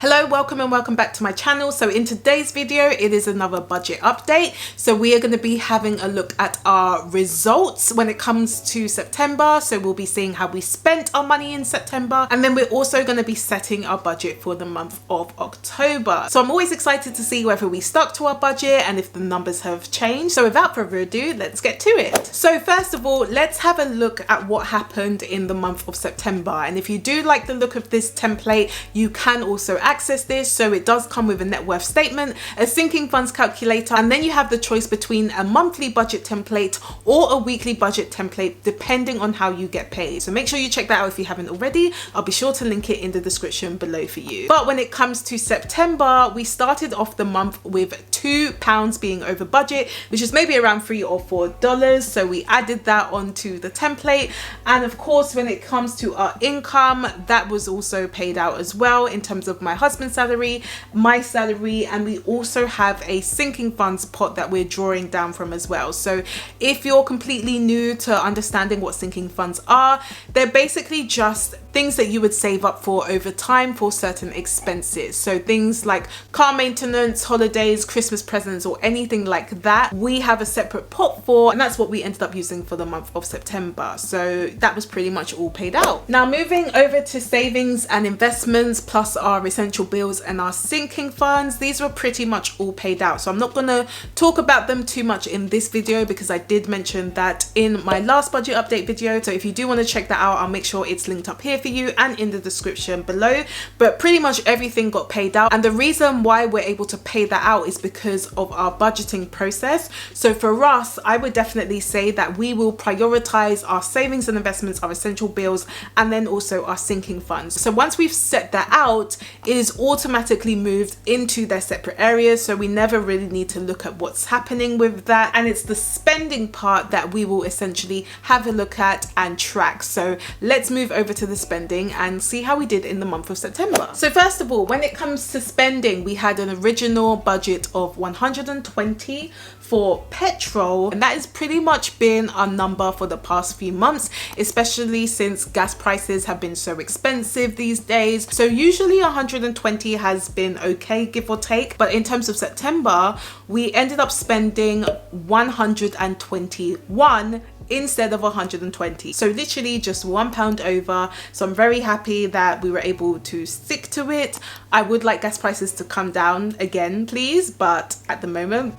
Hello, welcome back to my channel. So in today's video, it is another budget update. So we are going to be having a look at our results when it comes to September. So we'll be seeing how we spent our money in September. And then we're also going to be setting our budget for the month of October. So I'm always excited to see whether we stuck to our budget and if the numbers have changed. So without further ado, let's get to it. So first of all, let's have a look at what happened in the month of September. And if you do like the look of this template, you can also access this. So it does come with a net worth statement, a sinking funds calculator, and then you have the choice between a monthly budget template or a weekly budget template depending on how you get paid. So make sure you check that out if you haven't already. I'll be sure to link it in the description below for you. But when it comes to September, we started off the month with £2 being over budget, which is maybe around $3 or $4. So we added that onto the template. And of course, when it comes to our income, that was also paid out as well in terms of my husband's salary, my salary, and we also have a sinking funds pot that we're drawing down from as well. So if you're completely new to understanding what sinking funds are, they're basically just things that you would save up for over time for certain expenses. So things like car maintenance, holidays, Christmas presents, or anything like that, we have a separate pot for, and that's what we ended up using for the month of September. So that was pretty much all paid out. Now moving over to savings and investments plus our essential bills and our sinking funds, these were pretty much all paid out. So I'm not going to talk about them too much in this video because I did mention that in my last budget update video. So if you do want to check that out, I'll make sure it's linked up here for you and in the description below. But pretty much everything got paid out, and the reason why we're able to pay that out is because of our budgeting process. So for us, I would definitely say that we will prioritize our savings and investments, our essential bills, and then also our sinking funds. So once we've set that out, it is automatically moved into their separate areas, so we never really need to look at what's happening with that. And it's the spending part that we will essentially have a look at and track. So let's move over to the spending and see how we did in the month of September. So first of all, when it comes to spending, we had an original budget of 120 for petrol, and that has pretty much been our number for the past few months, especially since gas prices have been so expensive these days. So usually 120 has been okay, give or take, but in terms of September, we ended up spending 121 instead of 120, so literally just £1 over. So I'm very happy that we were able to stick to it. I would like gas prices to come down again, please, but at the moment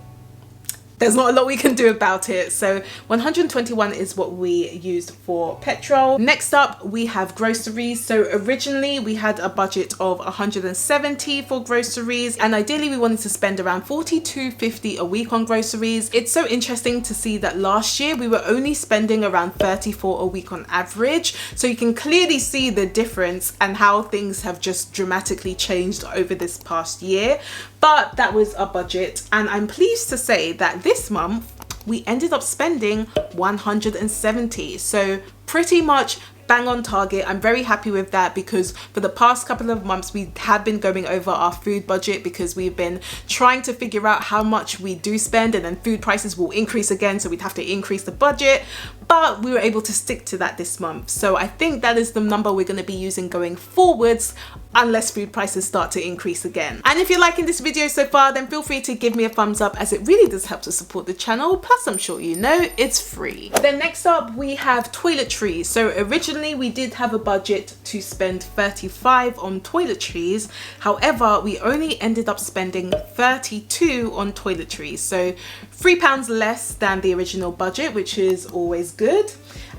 there's not a lot we can do about it. So 121 is what we used for petrol. Next up, we have groceries. So originally we had a budget of 170 for groceries, and ideally we wanted to spend around $42.50 a week on groceries. It's so interesting to see that last year we were only spending around 34 a week on average. So you can clearly see the difference and how things have just dramatically changed over this past year. But that was our budget, and I'm pleased to say that this month we ended up spending 170. So pretty much bang on target. I'm very happy with that because for the past couple of months we have been going over our food budget because we've been trying to figure out how much we do spend, and then food prices will increase again, so we'd have to increase the budget. But we were able to stick to that this month. So I think that is the number we're going to be using going forwards unless food prices start to increase again. And if you're liking this video so far, then feel free to give me a thumbs up, as it really does help to support the channel. Plus, I'm sure you know it's free. Then next up, we have toiletries. So originally we did have a budget to spend 35 on toiletries. However, we only ended up spending 32 on toiletries. So £3 less than the original budget, which is always good.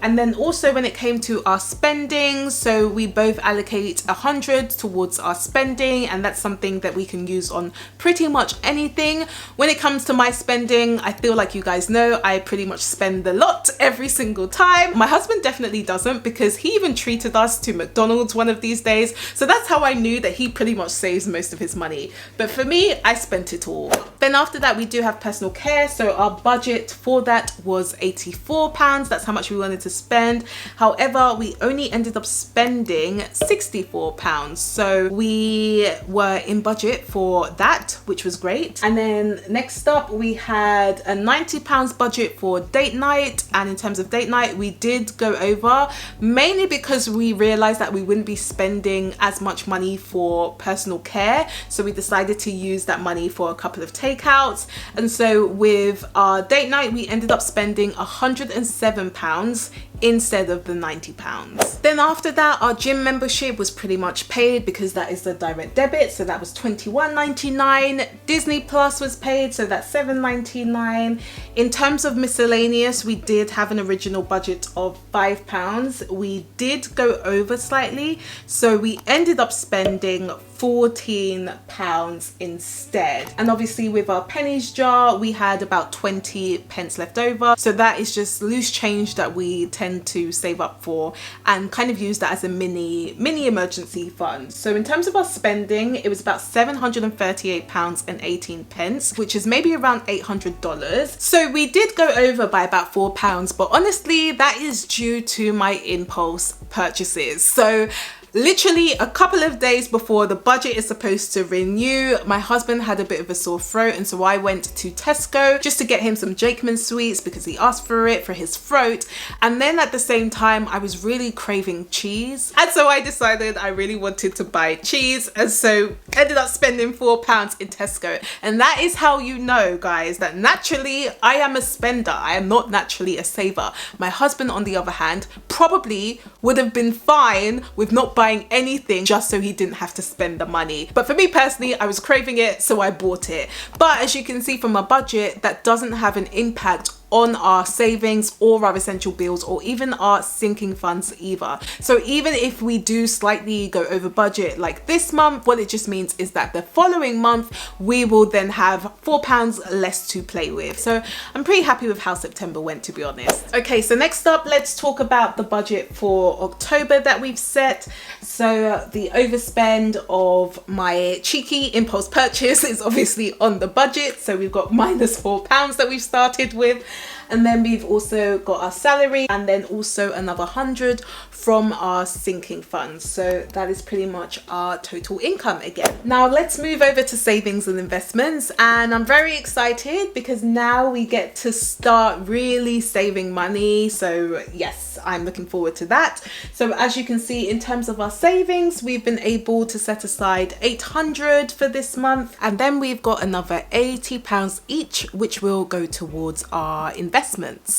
And then also when it came to our spending, so we both allocate 100 towards our spending, and that's something that we can use on pretty much anything. When it comes to my spending, I feel like you guys know I pretty much spend a lot every single time. My husband definitely doesn't, because he even treated us to McDonald's one of these days. So that's how I knew that he pretty much saves most of his money. But for me, I spent it all. Then after that, we do have personal care. So our budget for that was £84. £64. That's how much we wanted to spend. However, we only ended up spending £64. So we were in budget for that, which was great. And then next up, we had a £90 budget for date night. And in terms of date night, we did go over, mainly because we realized that we wouldn't be spending as much money for personal care. So we decided to use that money for a couple of takeouts. And so with our date night, we ended up spending £107 instead of the £90. Then after that, our gym membership was pretty much paid because that is the direct debit, so that was £21.99. Disney Plus was paid, so that's £7.99. In terms of miscellaneous, we did have an original budget of £5. We did go over slightly, so we ended up spending £14 instead. And obviously with our pennies jar, we had about 20 pence left over, so that is just loose change that we tend to save up for and kind of use that as a mini emergency fund. So in terms of our spending, it was about £738.18, which is maybe around $800. So we did go over by about £4, but honestly that is due to my impulse purchases. So literally a couple of days before the budget is supposed to renew, my husband had a bit of a sore throat, and so I went to Tesco just to get him some Jakeman sweets because he asked for it for his throat. And then at the same time, I was really craving cheese, and so I decided I really wanted to buy cheese, and so ended up spending £4 in Tesco. And that is how you know, guys, that naturally I am a spender. I am not naturally a saver. My husband, on the other hand, probably would have been fine with not buying anything just so he didn't have to spend the money. But for me personally, I was craving it, so I bought it. But as you can see from our budget, that doesn't have an impact on our savings or our essential bills or even our sinking funds either. So even if we do slightly go over budget like this month, what it just means is that the following month we will then have £4 less to play with. So I'm pretty happy with how September went, to be honest. Okay, so next up, let's talk about the budget for October that we've set. So the overspend of my cheeky impulse purchase is obviously on the budget. So we've got minus £4 that we've started with. And then we've also got our salary and then also another 100 from our sinking funds. So that is pretty much our total income again. Now let's move over to savings and investments. And I'm very excited because now we get to start really saving money. So yes, I'm looking forward to that. So as you can see, in terms of our savings, we've been able to set aside 800 for this month. And then we've got another £80 each, which will go towards our investments.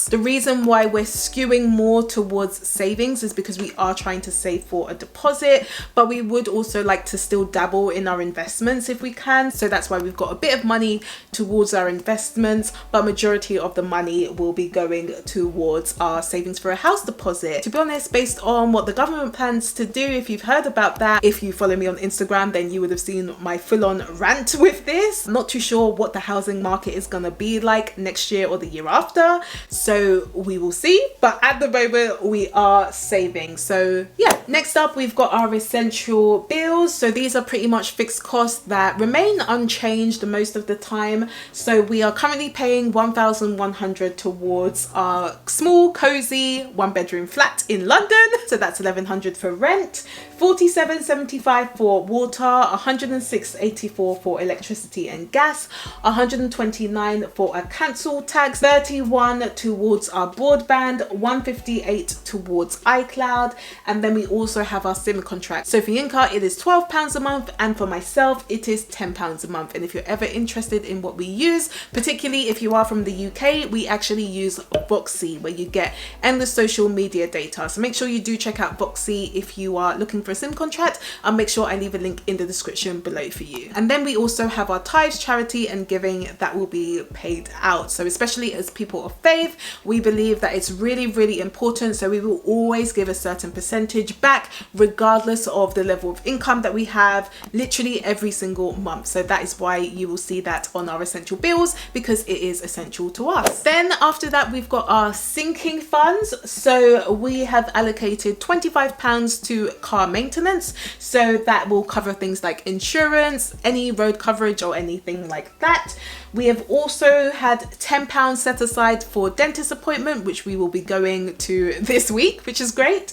The reason why we're skewing more towards savings is because we are trying to save for a deposit, but we would also like to still dabble in our investments if we can. So that's why we've got a bit of money towards our investments, but majority of the money will be going towards our savings for a house deposit. To be honest, based on what the government plans to do, if you've heard about that, if you follow me on Instagram, then you would have seen my full-on rant with this. I'm not too sure what the housing market is going to be like next year or the year after. So we will see, but at the moment we are saving. So yeah, next up we've got our essential bills. So these are pretty much fixed costs that remain unchanged most of the time. So we are currently paying £1,100 towards our small cozy 1-bedroom flat in London. So that's £1,100 for rent, £47.75 for water, £106.84 for electricity and gas, £129 for a council tax, £31 towards our broadband, £158 towards iCloud, and then we also have our SIM contract. So for Yinka it is £12 a month, and for myself it is £10 a month. And if you're ever interested in what we use, particularly if you are from the UK, we actually use Voxy, where you get endless social media data. So make sure you do check out Voxy if you are looking for a SIM contract. I'll make sure I leave a link in the description below for you. And then we also have our tithes, charity and giving that will be paid out. So especially as people of faith, we believe that it's really important, so we will always give a certain percentage back regardless of the level of income that we have, literally every single month. So that is why you will see that on our essential bills, because it is essential to us. Then after that, we've got our sinking funds. So we have allocated £25 to car maintenance. So that will cover things like insurance, any road coverage or anything like that. We have also had £10 set aside for dentist appointment, which we will be going to this week, which is great.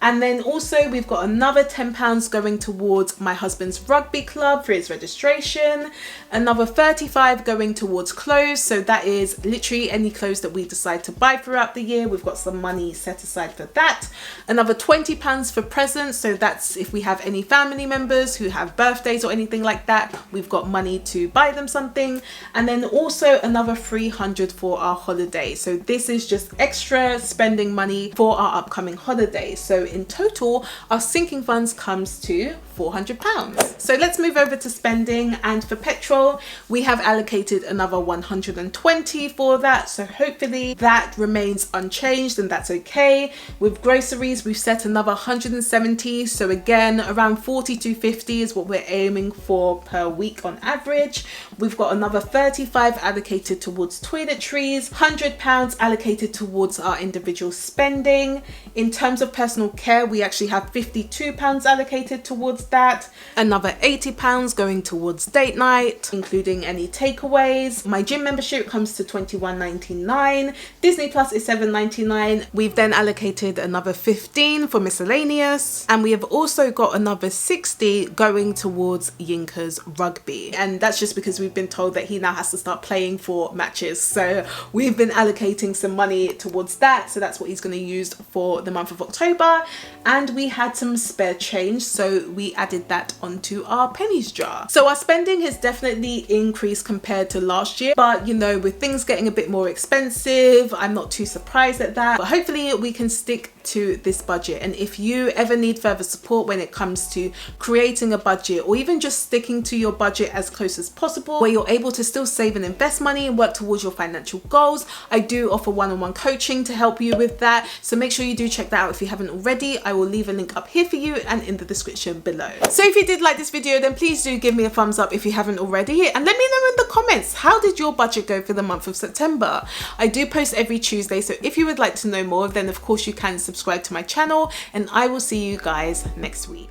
And then also we've got another £10 going towards my husband's rugby club for his registration, another 35 going towards clothes. So that is literally any clothes that we decide to buy throughout the year. We've got some money set aside for that. Another £20 for presents. So that's if we have any family members who have birthdays or anything like that, we've got money to buy them something. And then also another 300 for our holiday. So this is just extra spending money for our upcoming holidays. So in total, our sinking funds comes to £400. So let's move over to spending, and for petrol, we have allocated another 120 for that. So hopefully that remains unchanged, and that's okay. With groceries, we've set another 170. So again, around 40 to 50 is what we're aiming for per week on average. We've got another 35 allocated towards toiletries, £100 allocated towards our individual spending. In terms of personal care, we actually have £52 allocated towards that. Another £80 going towards date night, including any takeaways. My gym membership comes to £21.99. Disney Plus is £7.99. We've then allocated another 15 for miscellaneous, and we have also got another 60 going towards Yinka's rugby. And that's just because we've been told that he now has to start playing for matches. So we've been allocating some money towards that. So that's what he's going to use for the month of October. And we had some spare change, so we added that onto our pennies jar. So our spending has definitely increased compared to last year, but you know, with things getting a bit more expensive, I'm not too surprised at that. But hopefully we can stick to this budget. And if you ever need further support when it comes to creating a budget, or even just sticking to your budget as close as possible, where you're able to still save and invest money and work towards your financial goals, I do offer one-on-one coaching to help you with that. So make sure you do check that out if you haven't already. I will leave a link up here for you and in the description below. So if you did like this video, then please do give me a thumbs up if you haven't already, and let me know in the comments, how did your budget go for the month of September? I do post every Tuesday, so if you would like to know more, then of course you can subscribe to my channel, and I will see you guys next week.